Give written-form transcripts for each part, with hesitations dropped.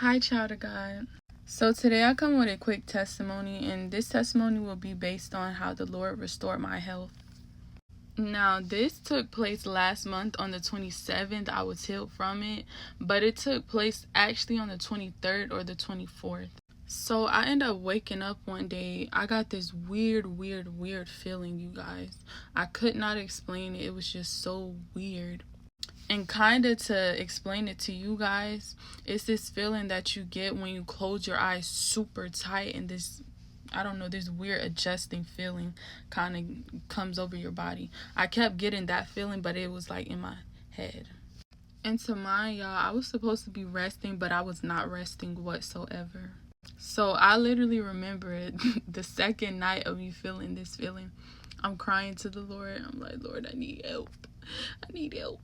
Hi, child of God. So today I come with a quick testimony, and this testimony will be based on how the Lord restored my health. Now, this took place last month on the 27th. I was healed from it, but it took place actually on the 23rd or the 24th. So I ended up waking up one day. I got this weird feeling, you guys. I could not explain it. It was just so weird. And kind of to explain it to you guys, it's this feeling that you get when you close your eyes super tight, and this weird adjusting feeling kind of comes over your body. I kept getting that feeling, but it was like in my head. And to mine, y'all, I was supposed to be resting, but I was not resting whatsoever. So I literally remember it the second night of me feeling this feeling. I'm crying to the Lord. I'm like, Lord, I need help. I need help.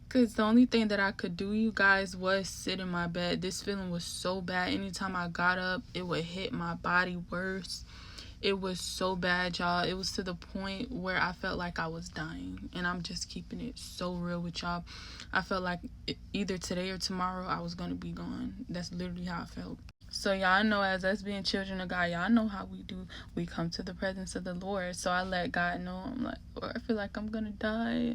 Because the only thing that I could do, you guys, was sit in my bed. This feeling was so bad. Anytime I got up, it would hit my body worse. It was so bad, y'all. It was to the point where I felt like I was dying. And I'm just keeping it so real with y'all. I felt like either today or tomorrow I was going to be gone. That's literally how I felt. So y'all know, as us being children of God, y'all know how we do. We come to the presence of the Lord. So I let God know. I'm like, Lord, I feel like I'm going to die.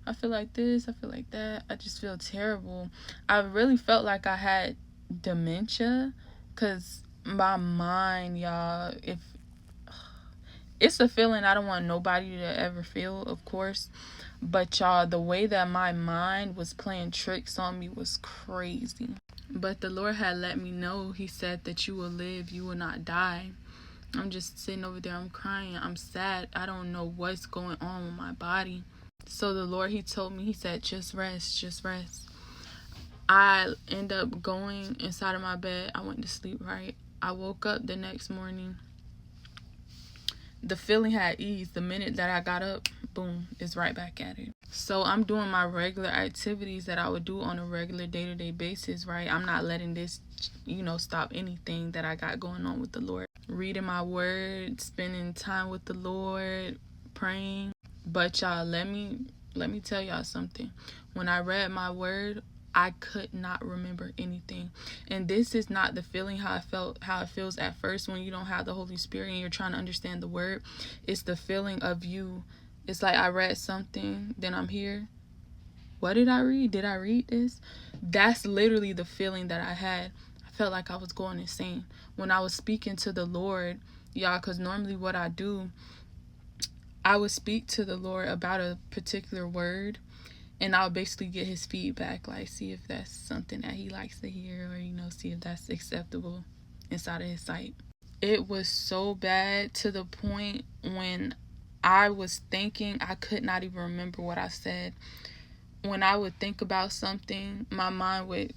I feel like this. I feel like that. I just feel terrible. I really felt like I had dementia, because my mind, y'all, it's a feeling I don't want nobody to ever feel, of course. But y'all, the way that my mind was playing tricks on me was crazy. But the Lord had let me know. He said that you will live, you will not die. I'm just sitting over there, I'm crying, I'm sad. I don't know what's going on with my body. So the Lord, he told me, he said, just rest, just rest. I end up going inside of my bed. I went to sleep, right? I woke up the next morning. The feeling had eased. The minute that I got up, boom, it's right back at it. So I'm doing my regular activities that I would do on a regular day-to-day basis, right? I'm not letting this, stop anything that I got going on with the Lord. Reading my word, spending time with the Lord, praying. But y'all, let me tell y'all something. When I read my word, I could not remember anything. And this is not the feeling how it feels at first when you don't have the Holy Spirit and you're trying to understand the word. It's the feeling of you. It's like I read something, then I'm here. What did I read? Did I read this? That's literally the feeling that I had. I felt like I was going insane when I was speaking to the Lord, y'all, because normally what I do, I would speak to the Lord about a particular word, and I'll basically get his feedback, like see if that's something that he likes to hear, or, see if that's acceptable inside of his sight. It was so bad to the point when I was thinking, I could not even remember what I said. When I would think about something, my mind would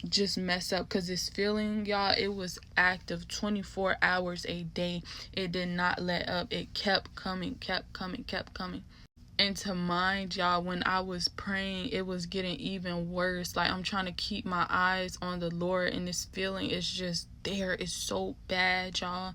just mess up, because this feeling, y'all, it was active 24 hours a day. It did not let up. It kept coming. And to mind, y'all, when I was praying, it was getting even worse. Like, I'm trying to keep my eyes on the Lord, and this feeling is just there. It's so bad, y'all.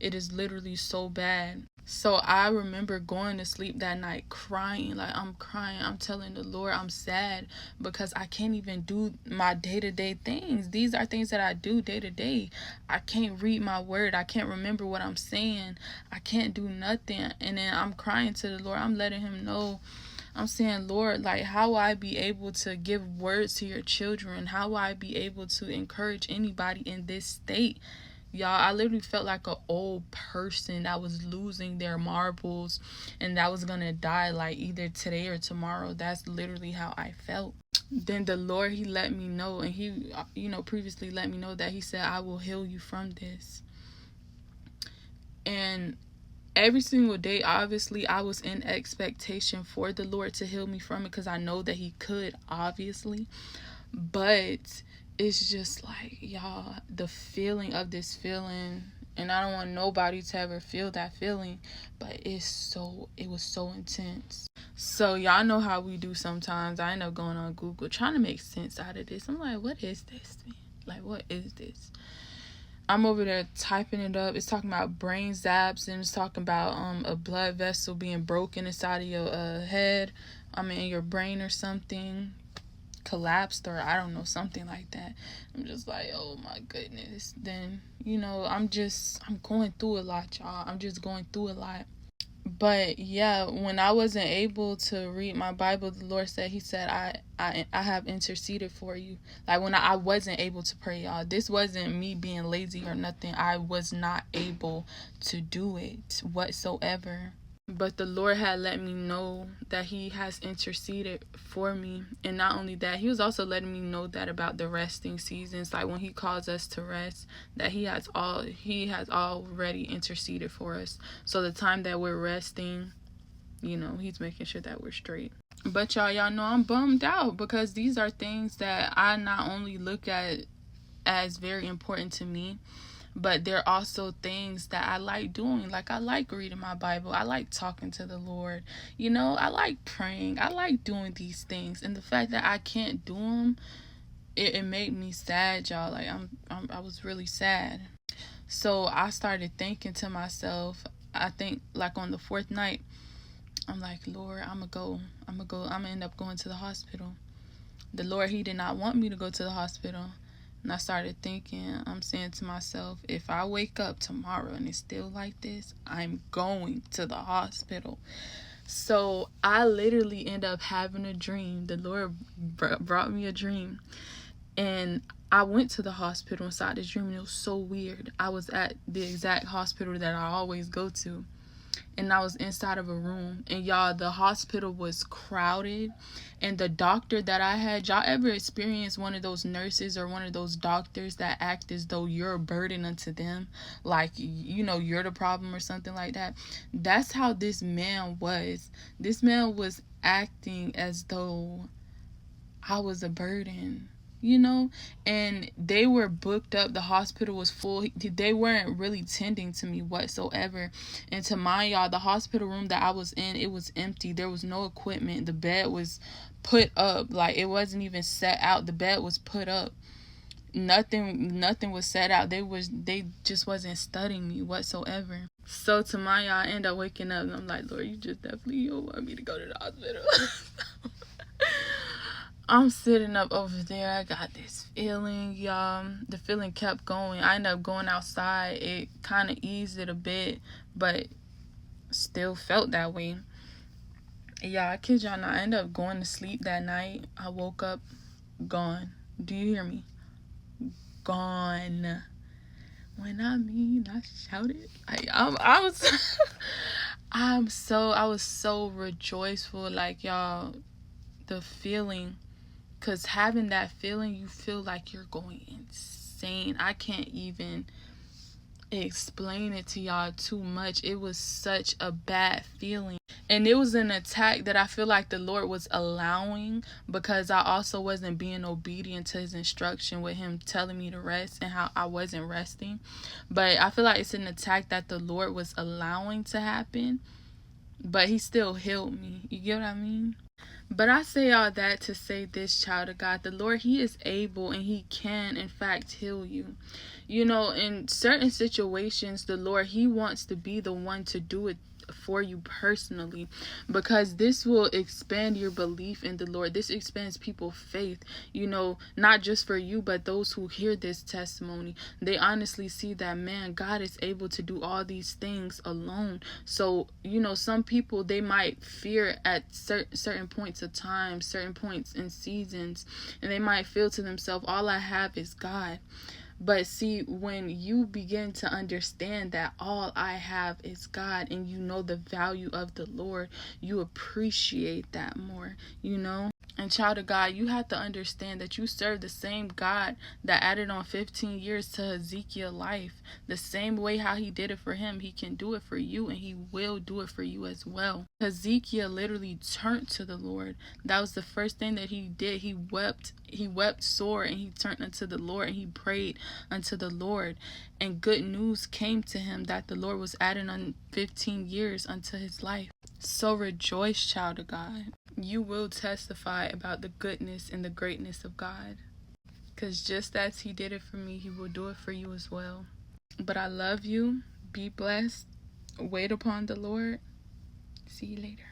It is literally so bad. So I remember going to sleep that night crying. Like, I'm crying. I'm telling the Lord I'm sad because I can't even do my day-to-day things. These are things that I do day-to-day. I can't read my word. I can't remember what I'm saying. I can't do nothing. And then I'm crying to the Lord. I'm letting him know. I'm saying, Lord, like, how will I be able to give words to your children? How will I be able to encourage anybody in this state? Y'all, I literally felt like an old person that was losing their marbles and that was gonna die, like, either today or tomorrow. That's literally how I felt. Then the Lord, he let me know, and he, previously let me know that he said, I will heal you from this. And every single day, obviously, I was in expectation for the Lord to heal me from it, because I know that he could, obviously. But it's just like, y'all, the feeling of this feeling, and I don't want nobody to ever feel that feeling, but it was so intense. So y'all know how we do sometimes. I end up going on Google trying to make sense out of this. I'm like, what is this, man? Like, what is this? I'm over there typing it up. It's talking about brain zaps, and it's talking about a blood vessel being broken inside of your head, in your brain or something. collapsed, or I don't know, something like that. I'm just like, oh my goodness. Then, I'm going through a lot, y'all. I'm just going through a lot. But yeah, when I wasn't able to read my Bible, the Lord said, He said, I have interceded for you. Like when I wasn't able to pray, y'all. This wasn't me being lazy or nothing. I was not able to do it whatsoever. But the Lord had let me know that He has interceded for me. And not only that, He was also letting me know that about the resting seasons. Like when He calls us to rest, that He has already interceded for us. So the time that we're resting, He's making sure that we're straight. But y'all know I'm bummed out, because these are things that I not only look at as very important to me, but there are also things that I like doing. Like I like reading my Bible. I like talking to the Lord. I like praying. I like doing these things. And the fact that I can't do them, it made me sad, y'all. Like I was really sad. So I started thinking to myself, I think like on the fourth night, I'm like, Lord, I'm gonna end up going to the hospital. The Lord, He did not want me to go to the hospital. And I started thinking, I'm saying to myself, if I wake up tomorrow and it's still like this, I'm going to the hospital. So I literally end up having a dream. The Lord brought me a dream. And I went to the hospital inside this dream, and it was so weird. I was at the exact hospital that I always go to. And I was inside of a room, and y'all, the hospital was crowded, and the doctor that I had, y'all ever experienced one of those nurses or one of those doctors that act as though you're a burden unto them, like you're the problem or something like that? That's how this man was. This man was acting as though I was a burden, and they were booked up. The hospital was full. They weren't really tending to me whatsoever. And to mind y'all, the hospital room that I was in, it was empty. There was no equipment. The bed was put up. Like it wasn't even set out. The bed was put up. Nothing was set out. They just wasn't studying me whatsoever. So to mind y'all, I end up waking up and I'm like, Lord, you just definitely don't want me to go to the hospital. I'm sitting up over there. I got this feeling, y'all. The feeling kept going. I ended up going outside. It kind of eased it a bit, but still felt that way. Yeah, I kid y'all not. I ended up going to sleep that night. I woke up gone. Do you hear me? Gone. When I mean, I shouted. I was I was so rejoiceful. Like, y'all, the feeling. Because having that feeling, you feel like you're going insane. I can't even explain it to y'all too much. It was such a bad feeling. And it was an attack that I feel like the Lord was allowing, because I also wasn't being obedient to His instruction with Him telling me to rest, and how I wasn't resting. But I feel like it's an attack that the Lord was allowing to happen. But He still healed me. You get what I mean? But I say all that to say this, child of God. The Lord, He is able, and He can, in fact, heal you. In certain situations, the Lord, He wants to be the one to do it for you personally, because this will expand your belief in the Lord. This expands people's faith, not just for you, but those who hear this testimony. They honestly see that, man, God is able to do all these things alone. So, some people, they might fear at certain points of time, certain points in seasons, and they might feel to themselves, all I have is God. But see, when you begin to understand that all I have is God, and you know the value of the Lord, you appreciate that more, And child of God, you have to understand that you serve the same God that added on 15 years to Ezekiel's life. The same way how He did it for him, He can do it for you, and He will do it for you as well. Ezekiel literally turned to the Lord. That was the first thing that he did. He wept sore, and he turned unto the Lord, and he prayed unto the Lord. And good news came to him that the Lord was adding on 15 years unto his life. So rejoice, child of God. You will testify about the goodness and the greatness of God. Because just as He did it for me, He will do it for you as well. But I love you. Be blessed. Wait upon the Lord. See you later.